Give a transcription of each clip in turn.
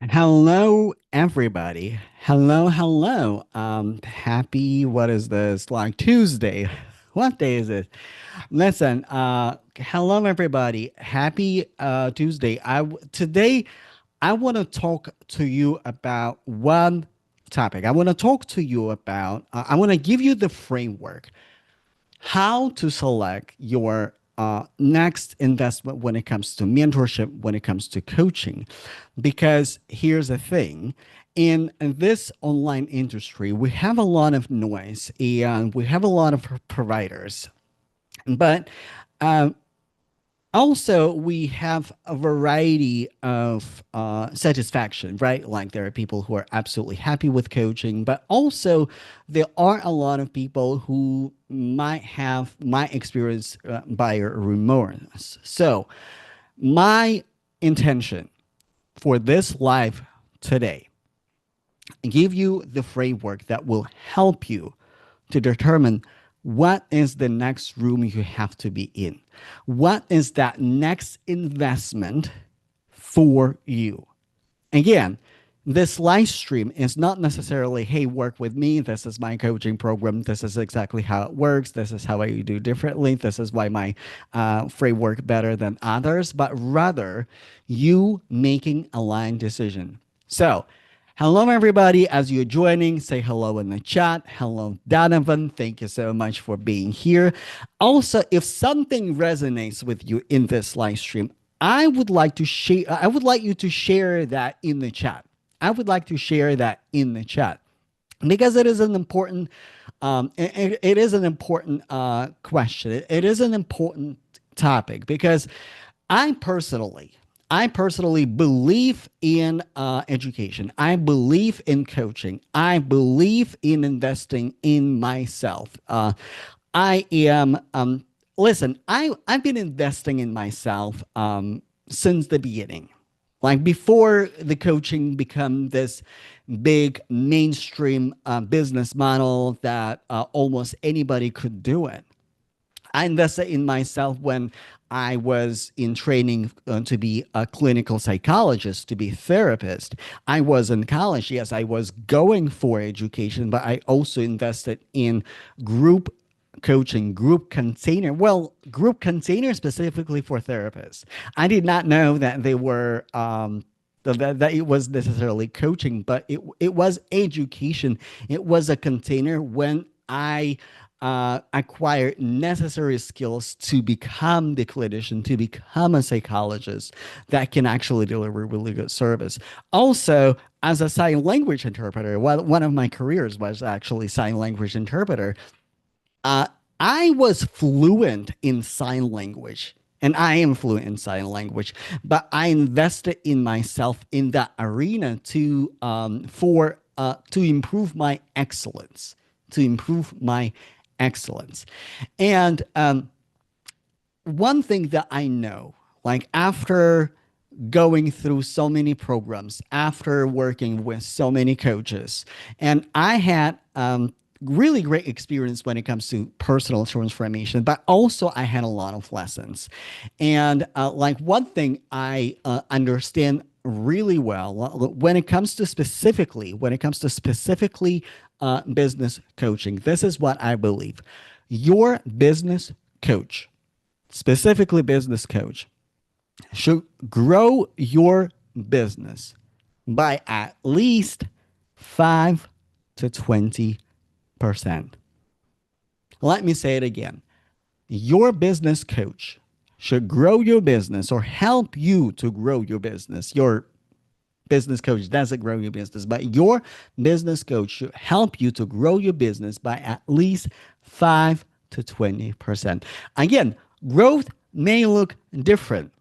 Hello, everybody. Hello, hello. Happy, what is this? Like Tuesday. What day is it? Listen, hello, everybody. Happy Tuesday. Today I want to talk to you about one topic. I want to talk to you about, I want to give you the framework how to select your next investment when it comes to mentorship, when it comes to coaching. Because here's the thing, in this online industry, we have a lot of noise and we have a lot of providers. But uh, also we have a variety of satisfaction, right? Like there are people who are absolutely happy with coaching, but also there are a lot of people who might experience buyer remorse. So my intention for this live today, give you the framework that will help you to determine what is the next room you have to be in. What is that next investment for you? Again, this live stream is not necessarily, hey, work with me. This is my coaching program. This is exactly how it works. This is how I do differently. This is why my framework better than others, but rather you making a line decision. So, hello, everybody. As you're joining, say hello in the chat. Hello, Donovan. Thank you so much for being here. Also, if something resonates with you in this live stream, I would like to share. I would like you to share that in the chat. I would like to share that in the chat because it is an important. It is an important question. It is an important topic because I personally, I personally believe in education. I believe in coaching. I believe in investing in myself. I am listen, I've been investing in myself since the beginning. Like before the coaching become this big mainstream business model that almost anybody could do it. I invested in myself when I was in training to be a clinical psychologist, to be a therapist. I was in college. Yes, I was going for education, but I also invested in group coaching, group container. Well, group container specifically for therapists. I did not know that they were. That it was necessarily coaching, but it was education. It was a container when I acquire necessary skills to become the clinician, to become a psychologist that can actually deliver really good service. Also, as a sign language interpreter, one of my careers was actually sign language interpreter. Uh, I was fluent in sign language. And I am fluent in sign language, but I invested in myself in that arena to improve my excellence, to improve my excellence. And one thing that I know, like after going through so many programs, after working with so many coaches, and I had really great experience when it comes to personal transformation, but also I had a lot of lessons. And like one thing I understand really well when it comes to specifically business coaching, this is what I believe. Your business coach, specifically business coach, should grow your business by at least 5 to 20%. Let me say it again. Your business coach should grow your business or help you to grow your business. Your business coach doesn't grow your business, but your business coach should help you to grow your business by at least 5 to 20%. Again, growth may look different.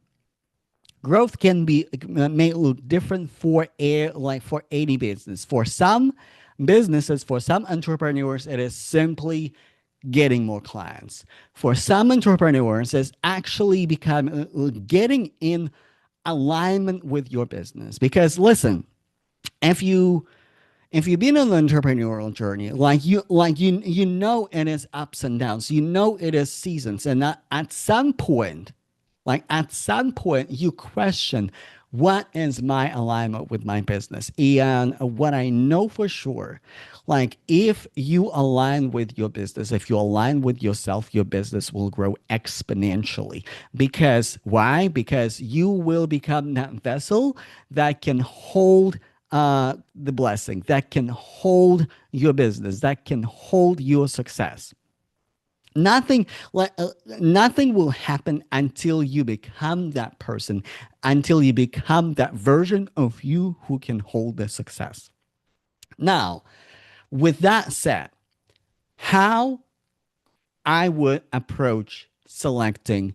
Growth can be may look different for for any business. For some businesses, for some entrepreneurs, it is simply getting more clients. For some entrepreneurs, it's actually become getting in alignment with your business. Because listen, if you've been on the entrepreneurial journey, you know it is ups and downs, you know it is seasons, and at some point, you question What is my alignment with my business? And what I know for sure, like if you align with your business, if you align with yourself, your business will grow exponentially. Because why? Because you will become that vessel that can hold the blessing, that can hold your business, that can hold your success. Nothing nothing will happen until you become that person, until you become that version of you who can hold the success. Now, with that said, how I would approach selecting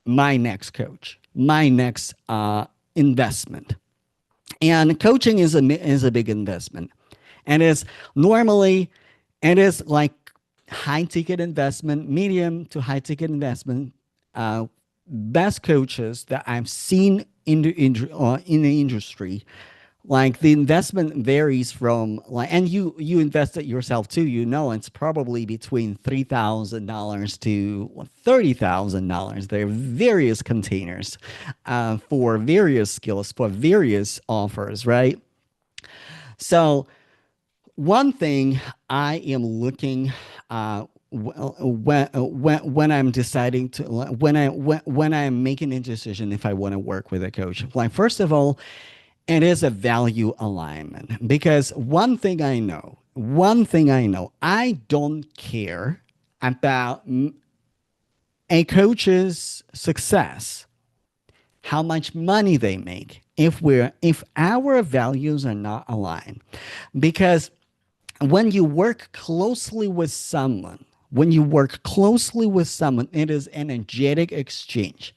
my next coach, my next investment. And coaching is a big investment, and is normally it is like high ticket investment, medium to high ticket investment. Best coaches that I've seen in the industry, like the investment varies from like, and you invest it yourself too. You know, it's probably between $3,000 to $30,000. There are various containers for various skills, for various offers, right? So one thing I am looking when I'm deciding to when I'm making a decision if I want to work with a coach, like first of all, it is a value alignment because I don't care about a coach's success, how much money they make, if our values are not aligned, because when you work closely with someone, it is an energetic exchange.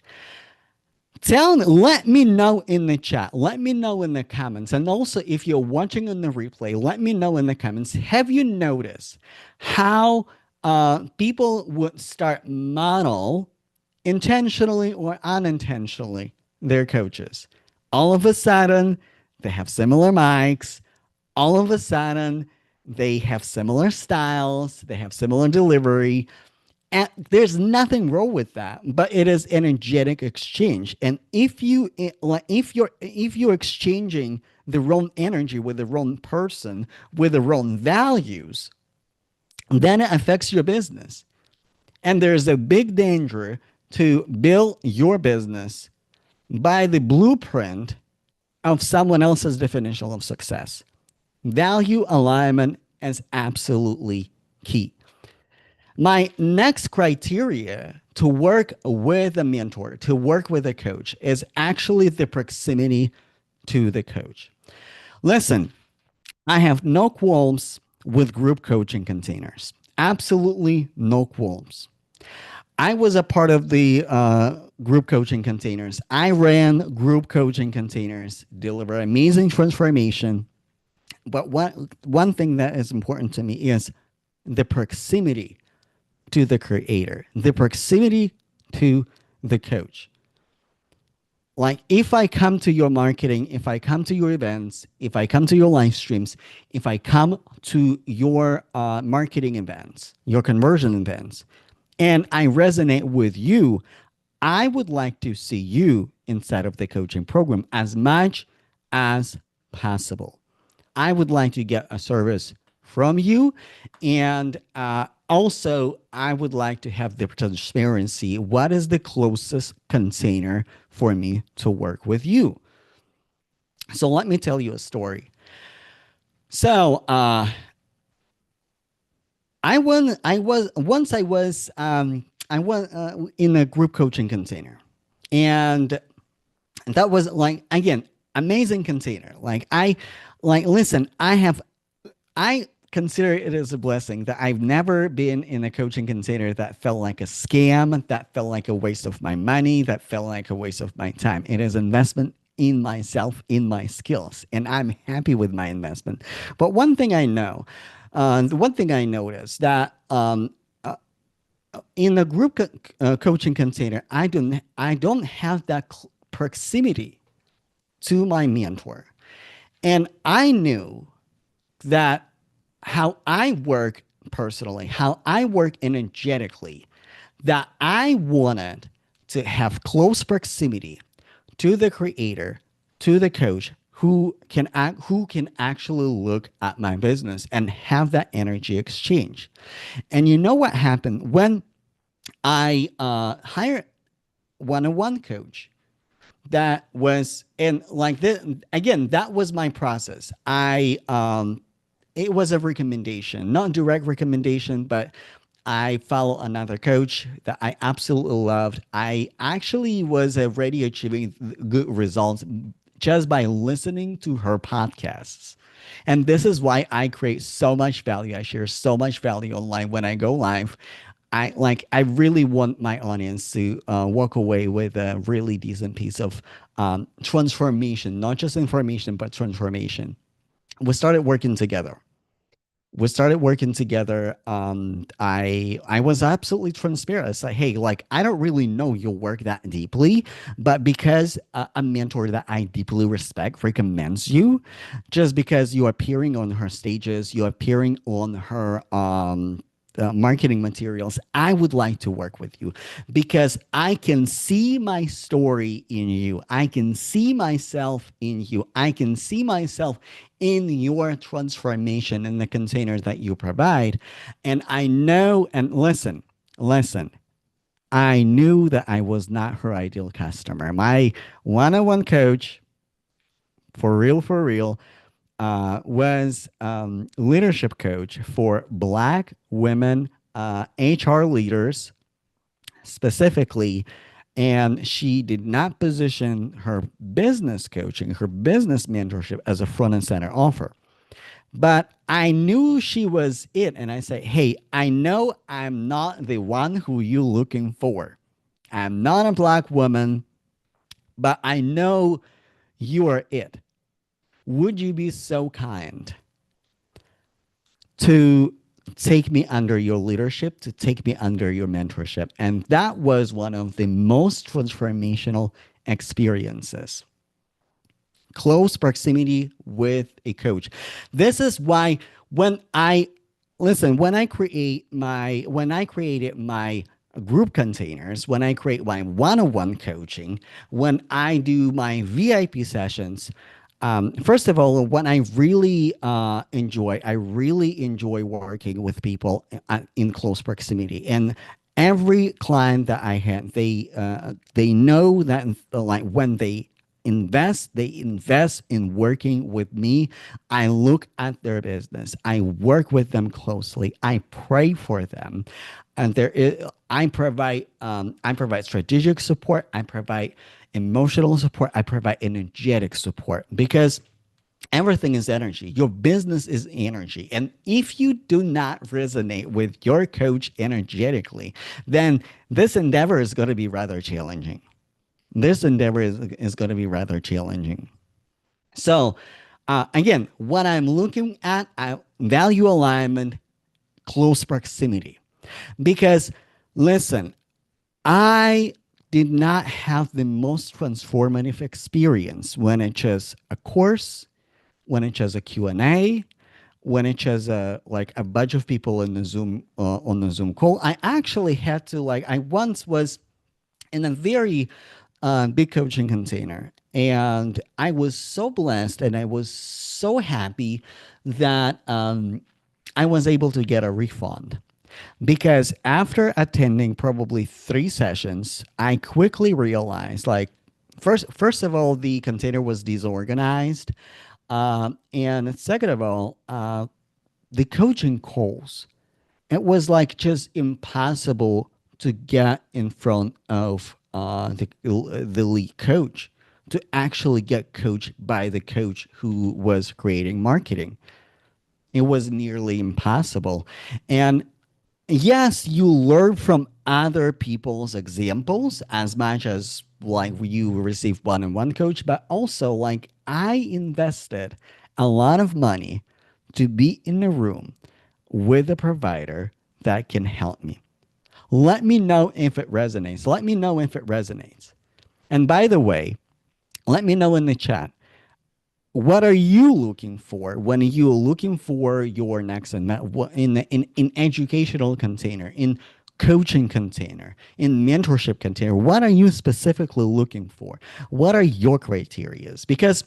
Let me know in the chat. Let me know in the comments. And also, if you're watching on the replay, let me know in the comments. Have you noticed how people would start model intentionally or unintentionally their coaches? All of a sudden, they have similar mics. All of a sudden, they have similar styles. They have similar delivery. And there's nothing wrong with that, but it is an energetic exchange. And if you're exchanging the wrong energy with the wrong person with the wrong values, then it affects your business. And there's a big danger to build your business by the blueprint of someone else's definition of success. Value alignment is absolutely key. My next criteria to work with a mentor, to work with a coach, is actually the proximity to the coach. Listen, I have no qualms with group coaching containers. Absolutely no qualms. I was a part of the group coaching containers. I ran group coaching containers, deliver amazing transformation. But one thing that is important to me is the proximity to the creator, the proximity to the coach. Like if I come to your marketing, if I come to your events, if I come to your live streams, if I come to your marketing events, your conversion events, and I resonate with you, I would like to see you inside of the coaching program as much as possible. I would like to get a service from you. And also, I would like to have the transparency. What is the closest container for me to work with you? So let me tell you a story. So I was in a group coaching container, and that was like again amazing container. Listen, I consider it as a blessing that I've never been in a coaching container that felt like a scam, that felt like a waste of my money, that felt like a waste of my time. It is investment in myself, in my skills, and I'm happy with my investment. But one thing I know, the one thing I noticed that in a group coaching container, I don't have that proximity to my mentor, and I knew that how I work personally, how I work energetically, that I wanted to have close proximity to the creator, to the coach who can actually look at my business and have that energy exchange. And you know what happened when I hired one-on-one coach? That was, and like this again, that was my process. It was a recommendation, not direct recommendation, but I follow another coach that I absolutely loved. I actually was already achieving good results just by listening to her podcasts. And this is why I create so much value. I share so much value online when I go live. I really want my audience to walk away with a really decent piece of transformation, not just information, but transformation. We started working together. I was absolutely transparent. It's like, hey, like I don't really know your work that deeply, but because a mentor that I deeply respect recommends you, just because you're appearing on her stages, you're appearing on her marketing materials, I would like to work with you because I can see my story in you. I can see myself in you. I can see myself in your transformation in the containers that you provide. And I know, and listen, I knew that I was not her ideal customer. My one on one coach, for real, was leadership coach for Black women HR leaders specifically. And she did not position her business coaching, her business mentorship as a front and center offer. But I knew she was it. And I said, hey, I know I'm not the one who you're looking for. I'm not a Black woman, but I know you are it. Would you be so kind to take me under your leadership, to take me under your mentorship? And that was one of the most transformational experiences. Close proximity with a coach. This is why when I when I created my group containers, when I create my one-on-one coaching, when I do my VIP sessions, first of all, what I really enjoy working with people in close proximity. And every client that I had, they know that like when they invest in working with me. I look at their business. I work with them closely. I pray for them, and I provide strategic support. I provide emotional support. I provide energetic support because everything is energy. Your business is energy. And if you do not resonate with your coach energetically, then this endeavor is going to be rather challenging. Is going to be rather challenging. So, again, what I'm looking at, value alignment, close proximity. Because, listen, I did not have the most transformative experience when it was a course, when it was a Q&A, when it was like a bunch of people in the Zoom on the Zoom call. I actually had to like I once was in a very big coaching container. And I was so blessed and I was so happy that I was able to get a refund. Because after attending probably 3 sessions, I quickly realized like, first of all, the container was disorganized. And second of all, the coaching calls, it was like just impossible to get in front of the lead coach to actually get coached by the coach who was creating marketing. It was nearly impossible. And yes, you learn from other people's examples as much as like you receive one-on-one coach, but also like I invested a lot of money to be in a room with a provider that can help me. Let me know if it resonates. Let me know if it resonates. And by the way, let me know in the chat, what are you looking for when you're looking for your next in educational container, in coaching container, in mentorship container, what are you specifically looking for? What are your criterias? Because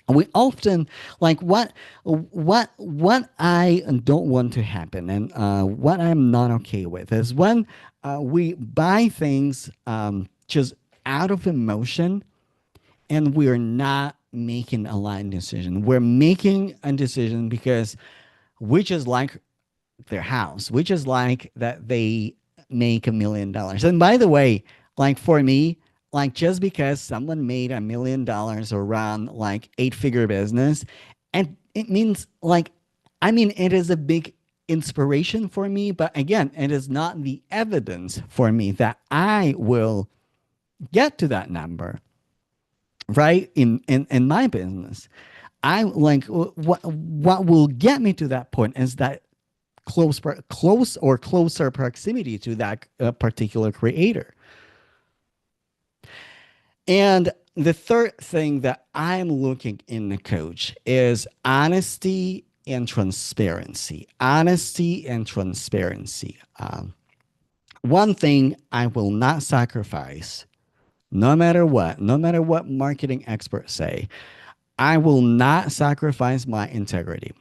we often like what I don't want to happen, and what I'm not okay with is when we buy things just out of emotion, and we're not making a line decision. We're making a decision because we just like their house, which is like that they make $1 million. And by the way, like for me, like just because someone made $1 million or run like 8-figure business, and it means like, I mean, it is a big inspiration for me, but again, it is not the evidence for me that I will get to that number, right? In my business. I like what will get me to that point is that close or closer proximity to that particular creator. And the third thing that I'm looking in the coach is honesty and transparency. Honesty and transparency. One thing I will not sacrifice, no matter what marketing experts say, I will not sacrifice my integrity.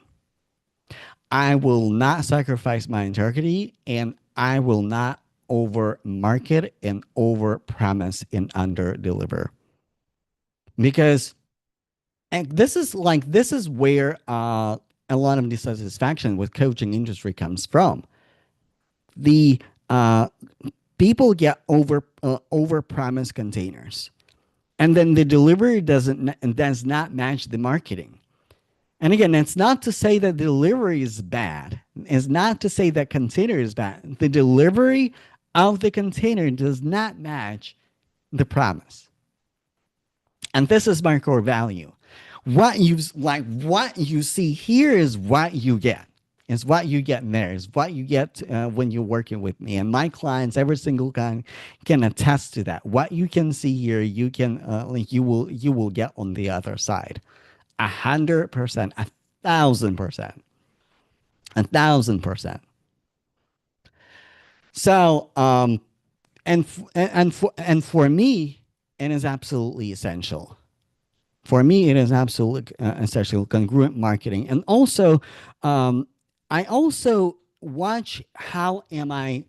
I will not sacrifice my integrity, and I will not over market and over promise and under deliver. Because and this is where a lot of dissatisfaction with coaching industry comes from. The people get over promise containers, and then the delivery does not match the marketing. And again, it's not to say that the delivery is bad. It's not to say that container is bad. The delivery of the container does not match the promise. And this is my core value. What you see here is what you get. It's what you get in there. It's what you get when you're working with me. And my clients, every single guy, can attest to that. What you can see here, you can you will get on the other side. 100%, 1,000%, 1,000%. So, and for me, it is absolutely essential. For me, it is absolutely essential. Congruent marketing, and also, I also watch how am I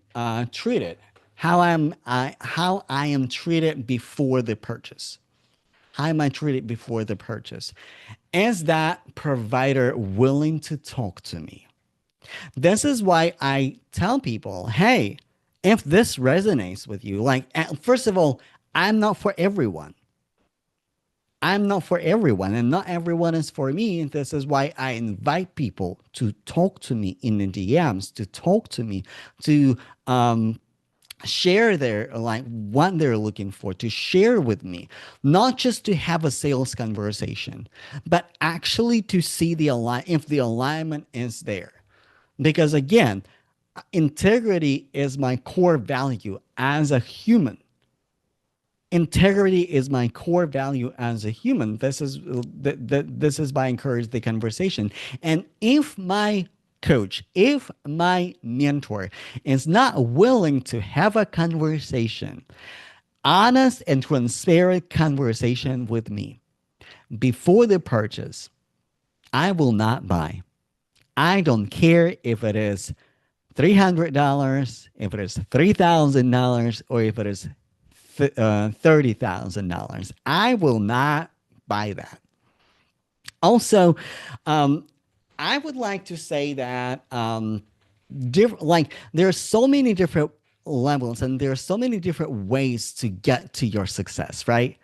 treated, how I am treated before the purchase. How am I treated before the purchase? Is that provider willing to talk to me? This is why I tell people, hey, if this resonates with you, like, first of all, I'm not for everyone. I'm not for everyone, and not everyone is for me. This is why I invite people to talk to me in the DMs, to talk to me, to share their like what they're looking for, to share with me, not just to have a sales conversation, but actually to see the if the alignment is there. Because again, integrity is my core value as a human. Integrity is my core value as a human. This is why I encourage the conversation. And if my coach, if my mentor is not willing to have a conversation, honest and transparent conversation with me before the purchase, I will not buy. I don't care if it is $300, if it is $3,000, or if it is $30,000. I will not buy that. Also, I would like to say that like there are so many different levels, and there are so many different ways to get to your success, right?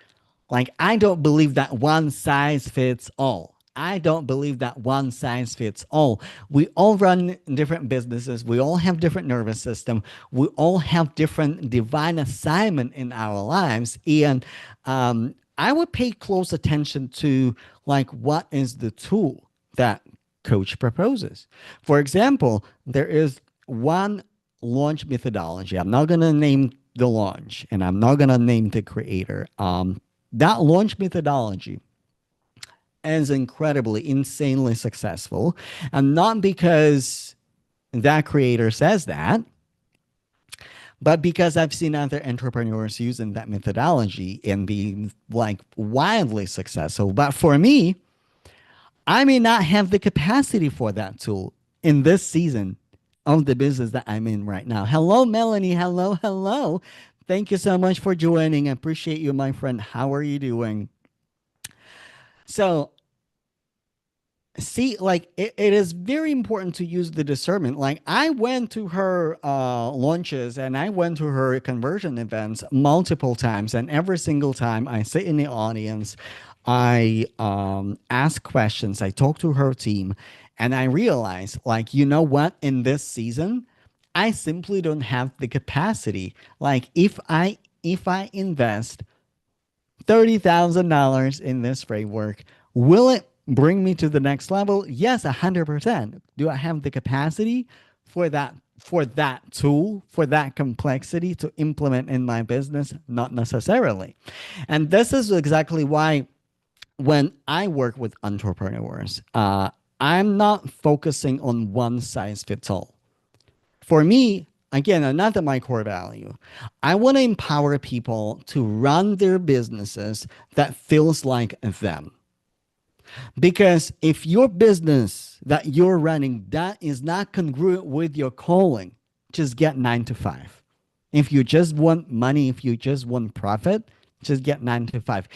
Like, I don't believe that one size fits all. I don't believe that one size fits all. We all run different businesses. We all have different nervous system. We all have different divine assignment in our lives. And I would pay close attention to like what is the tool that coach proposes. For example, there is one launch methodology. I'm not going to name the launch, and I'm not going to name the creator. That launch methodology is incredibly, insanely successful. And not because that creator says that, But because I've seen other entrepreneurs using that methodology and being like wildly successful, but for me, I may not have the capacity for that tool in this season of the business that I'm in right now. Hello, Melanie. Hello, hello. Thank you so much for joining. I appreciate you, my friend. How are you doing? So, see, like it is very important to use the discernment. Like I went to her launches and I went to her conversion events multiple times, and every single time I sit in the audience, I ask questions, I talk to her team, and I realize, like, you know what, in this season I simply don't have the capacity. Like if I invest $30,000 in this framework. Will it bring me to the next level? Yes, 100%. Do I have the capacity for that tool, for that complexity to implement in my business? Not necessarily. And this is exactly why when I work with entrepreneurs, I'm not focusing on one size fits all. For me, again, another my core value, I want to empower people to run their businesses that feels like them. Because if your business that you're running that is not congruent with your calling, just get 9 to 5. If you just want money, if you just want profit, just get 9 to 5.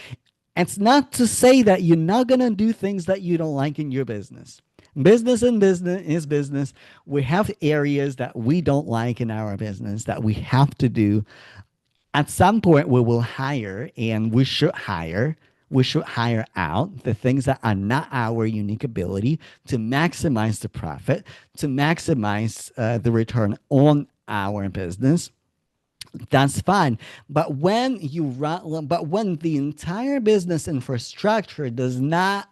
It's not to say that you're not gonna do things that you don't like in your business. Business and business is business. We have areas that we don't like in our business that we have to do. At some point we will hire, and we should hire out the things that are not our unique ability to maximize the profit, to maximize the return on our business. That's fine. But when the entire business infrastructure does not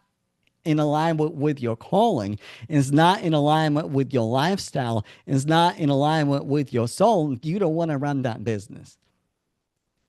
in alignment with your calling, is not in alignment with your lifestyle, is not in alignment with your soul, you don't want to run that business.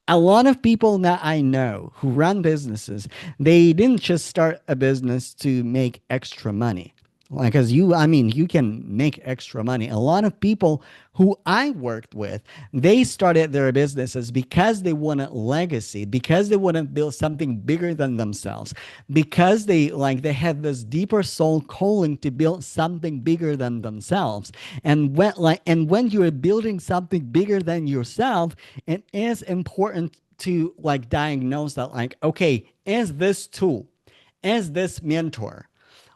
A lot of people that I know who run businesses, they didn't just start a business to make extra money. Like, as you, I mean, you can make extra money. A lot of people who I worked with, they started their businesses because they wanted legacy, because they want to build something bigger than themselves, because they had this deeper soul calling to build something bigger than themselves. And when you're building something bigger than yourself, it is important to like diagnose that, like, okay, is this tool, is this mentor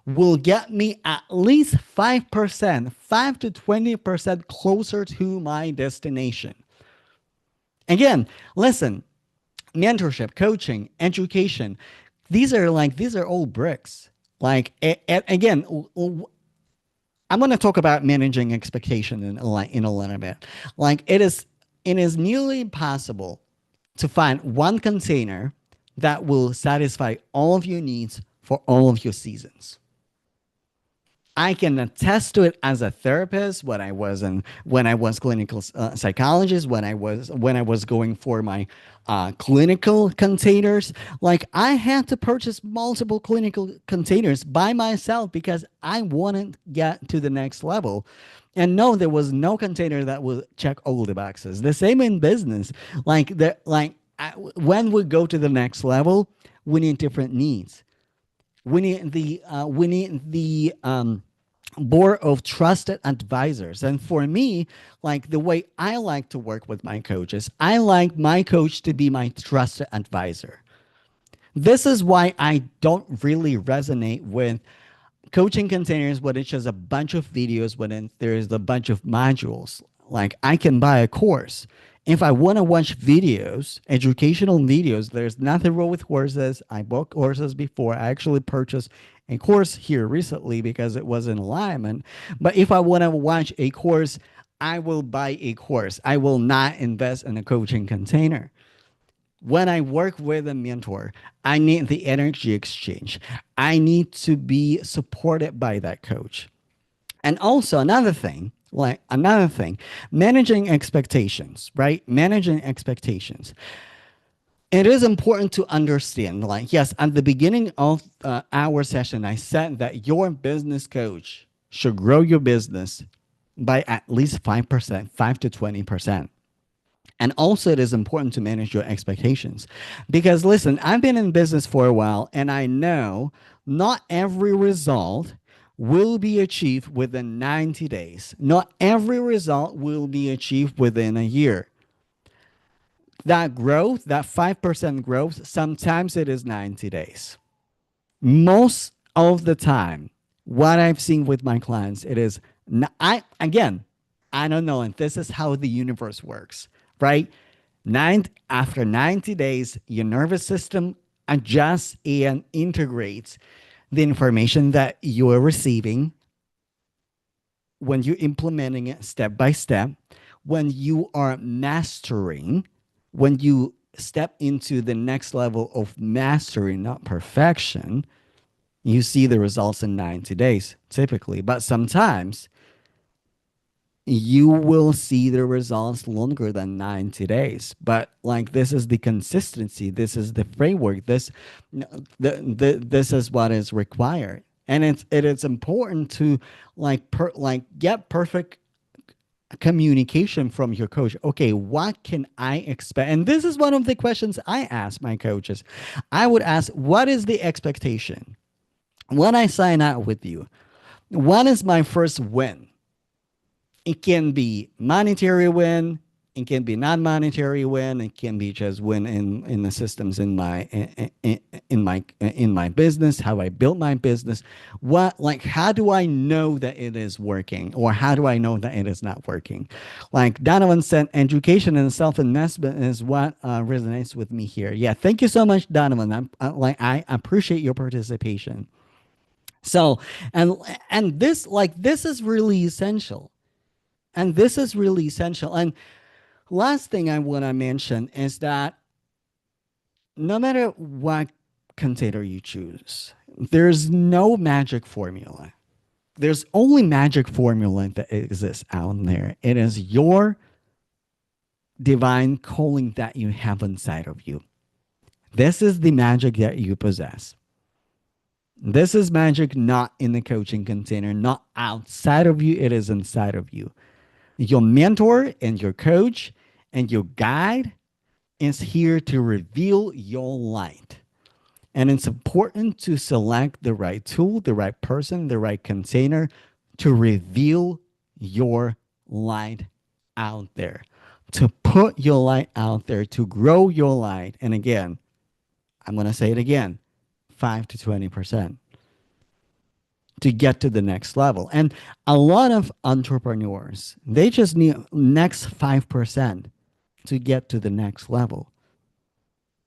will get me at least 5%, 5 to 20% closer to my destination. Again, listen, mentorship, coaching, education, these are all bricks. Like again, I'm going to talk about managing expectation in a little bit. Like it is nearly impossible to find one container that will satisfy all of your needs for all of your seasons. I can attest to it as a therapist when I was clinical psychologist, when I was going for my clinical containers. Like I had to purchase multiple clinical containers by myself because I wanted to get to the next level. And no, there was no container that will check all the boxes. The same in business. When we go to the next level, we need different needs. We need the board of trusted advisors. And for me, like the way I like to work with my coaches, I like my coach to be my trusted advisor. This is why I don't really resonate with coaching containers when it's just a bunch of videos, when there's a bunch of modules. Like I can buy a course. If I want to watch videos, educational videos, there's nothing wrong with courses. I bought courses before. I actually purchased a course here recently because it was in alignment. But if I want to watch a course, I will buy a course. I will not invest in a coaching container. When I work with a mentor, I need the energy exchange. I need to be supported by that coach. And also another thing, managing expectations, right? Managing expectations. It is important to understand, like, yes, at the beginning of our session, I said that your business coach should grow your business by at least 5%, 5 to 20%. And also, it is important to manage your expectations. Because listen, I've been in business for a while and I know not every result will be achieved within 90 days. Not every result will be achieved within a year. That growth, that 5% growth, sometimes it is 90 days. Most of the time, what I've seen with my clients, it is, I, again, I don't know. And this is how the universe works, right? After 90 days, your nervous system adjusts and integrates the information that you are receiving when you're implementing it step by step, when you are mastering, when you step into the next level of mastery, not perfection, you see the results in 90 days typically. But sometimes you will see the results longer than 90 days. But like this is the consistency, this is the framework, this is what is required. And it's important to like get perfect communication from your coach. Okay, what can I expect? And this is one of the questions I ask my coaches. I would ask, what is the expectation when I sign out with you? What is my first win? It can be monetary win, it can be non-monetary win, it can be just win in the systems in my business, how I built my business. What, like, how do I know that it is working, or how do I know that it is not working? Like Donovan said, education and self-investment is what resonates with me here. Yeah, thank you so much, Donovan. I appreciate your participation. So, and this is really essential, and this is really essential. And last thing I want to mention is that no matter what container you choose, there's no magic formula. There's only magic formula that exists out there. It is your divine calling that you have inside of you. This is the magic that you possess. This is magic not in the coaching container, not outside of you, it is inside of you. Your mentor and your coach and your guide is here to reveal your light. And it's important to select the right tool, the right person, the right container to reveal your light out there, to put your light out there, to grow your light. And again, I'm going to say it again, 5 to 20% to get to the next level. And a lot of entrepreneurs, they just need next 5% to get to the next level.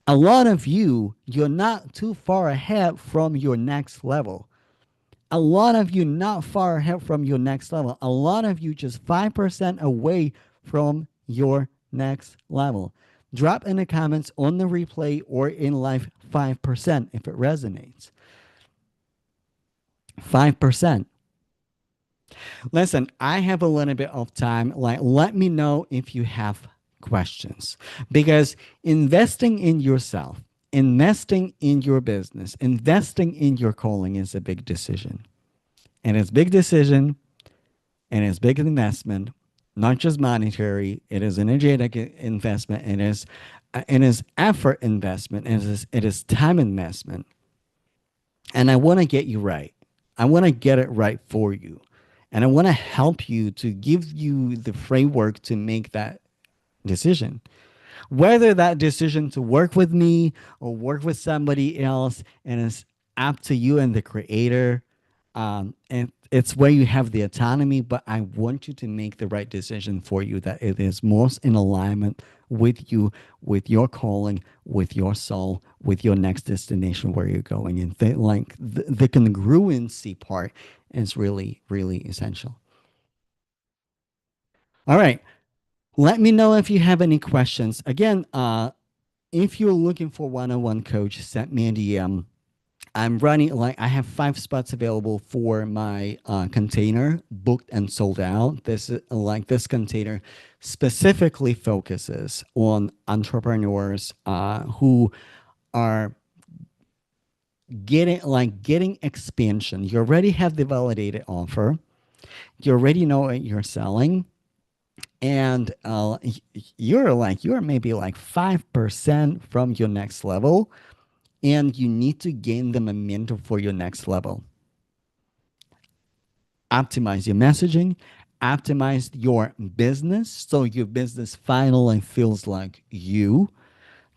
A lot of you're not too far ahead from your next level. A lot of you not far ahead from your next level. A lot of you just 5% away from your next level. Drop in the comments on the replay or in live 5% if it resonates. 5%. Listen, I have a little bit of time. Like, let me know if you have questions, because investing in yourself, investing in your business, investing in your calling is a big decision. And it's big decision and it's big investment, not just monetary. It is energetic investment. It is effort investment. It is time investment. And I want to get you right. I want to get it right for you. And I want to help you to give you the framework to make that decision. Whether that decision to work with me or work with somebody else, and it's up to you and the creator. And it's where you have the autonomy, but I want you to make the right decision for you, that it is most in alignment with you, with your calling, with your soul, with your next destination where you're going. And the congruency part is really, really essential. All right. Let me know if you have any questions. Again, if you're looking for one-on-one coach, send me a DM. I'm running, like, I have 5 spots available for my container, booked and sold out. This container specifically focuses on entrepreneurs who are getting expansion. You already have the validated offer. You already know what you're selling. and you're maybe like 5% from your next level, and you need to gain the momentum for your next level. Optimize your messaging, optimize your business so your business finally feels like you,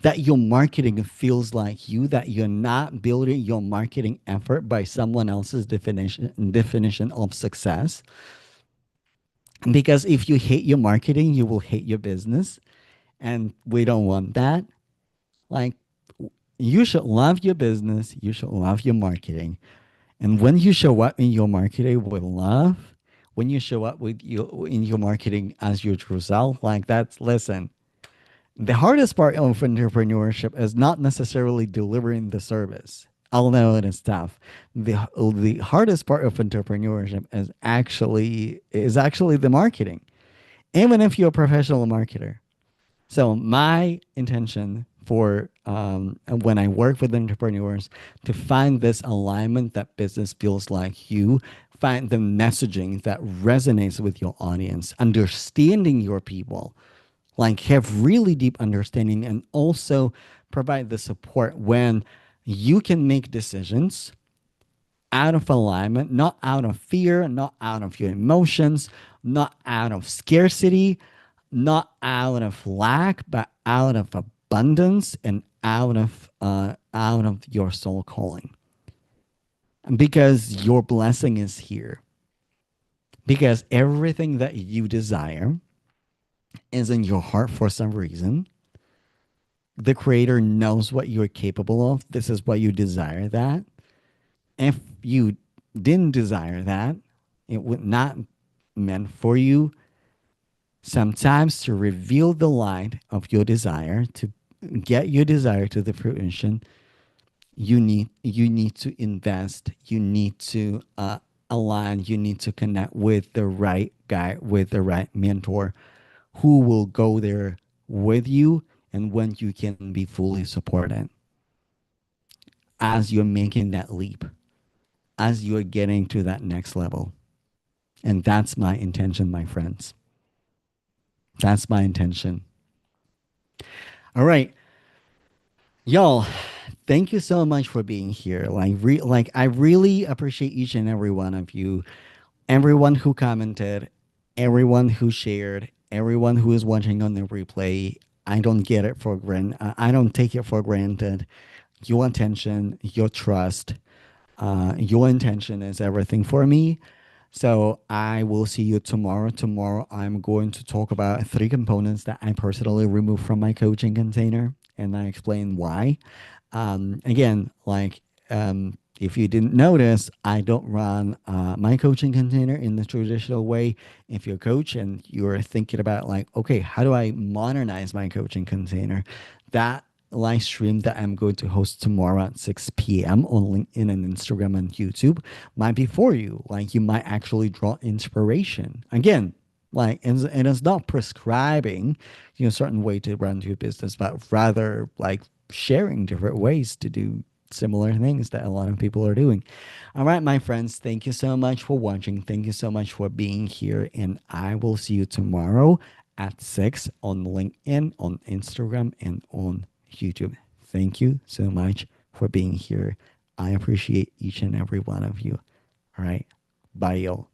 that your marketing feels like you, that you're not building your marketing effort by someone else's definition of success. Because if you hate your marketing, you will hate your business, and we don't want that. Like, you should love your business, you should love your marketing. And when you show up in your marketing with love, when you show up with you in your marketing as your true self, like that's listen. The hardest part of entrepreneurship is not necessarily delivering the service. Although it is tough, the hardest part of entrepreneurship is actually the marketing. Even if you're a professional marketer, so my intention for when I work with entrepreneurs to find this alignment that business feels like you, find the messaging that resonates with your audience, understanding your people, like have really deep understanding, and also provide the support when you can make decisions out of alignment, not out of fear, not out of your emotions, not out of scarcity, not out of lack, but out of abundance and out of your soul calling. Because your blessing is here. Because everything that you desire is in your heart for some reason. The creator knows what you're capable of. This is why you desire that. If you didn't desire that, it would not meant for you sometimes to reveal the light of your desire, to get your desire to the fruition. You need to invest, you need to align, you need to connect with the right guy, with the right mentor who will go there with you, and when you can be fully supported as you're making that leap, as you're getting to that next level. And that's my intention, my friends. That's my intention. All right, y'all. Thank you so much for being here. Like I really appreciate each and every one of you, everyone who commented, everyone who shared, everyone who is watching on the replay. I don't get it for granted. I don't take it for granted. Your attention, your trust, your intention is everything for me. So I will see you tomorrow. Tomorrow, I'm going to talk about three components that I personally removed from my coaching container, and I explain why. Again, if you didn't notice, I don't run my coaching container in the traditional way. If you're a coach and you're thinking about like, okay, how do I modernize my coaching container? That live stream that I'm going to host tomorrow at 6 p.m. on LinkedIn and Instagram and YouTube might be for you. Like you might actually draw inspiration. Again, and it's not prescribing certain way to run your business, but rather like sharing different ways to do similar things that a lot of people are doing. All right, my friends, thank you so much for watching. Thank you so much for being here. And I will see you tomorrow at 6 on LinkedIn, on Instagram, and on YouTube. Thank you so much for being here. I appreciate each and every one of you. All right. Bye, y'all.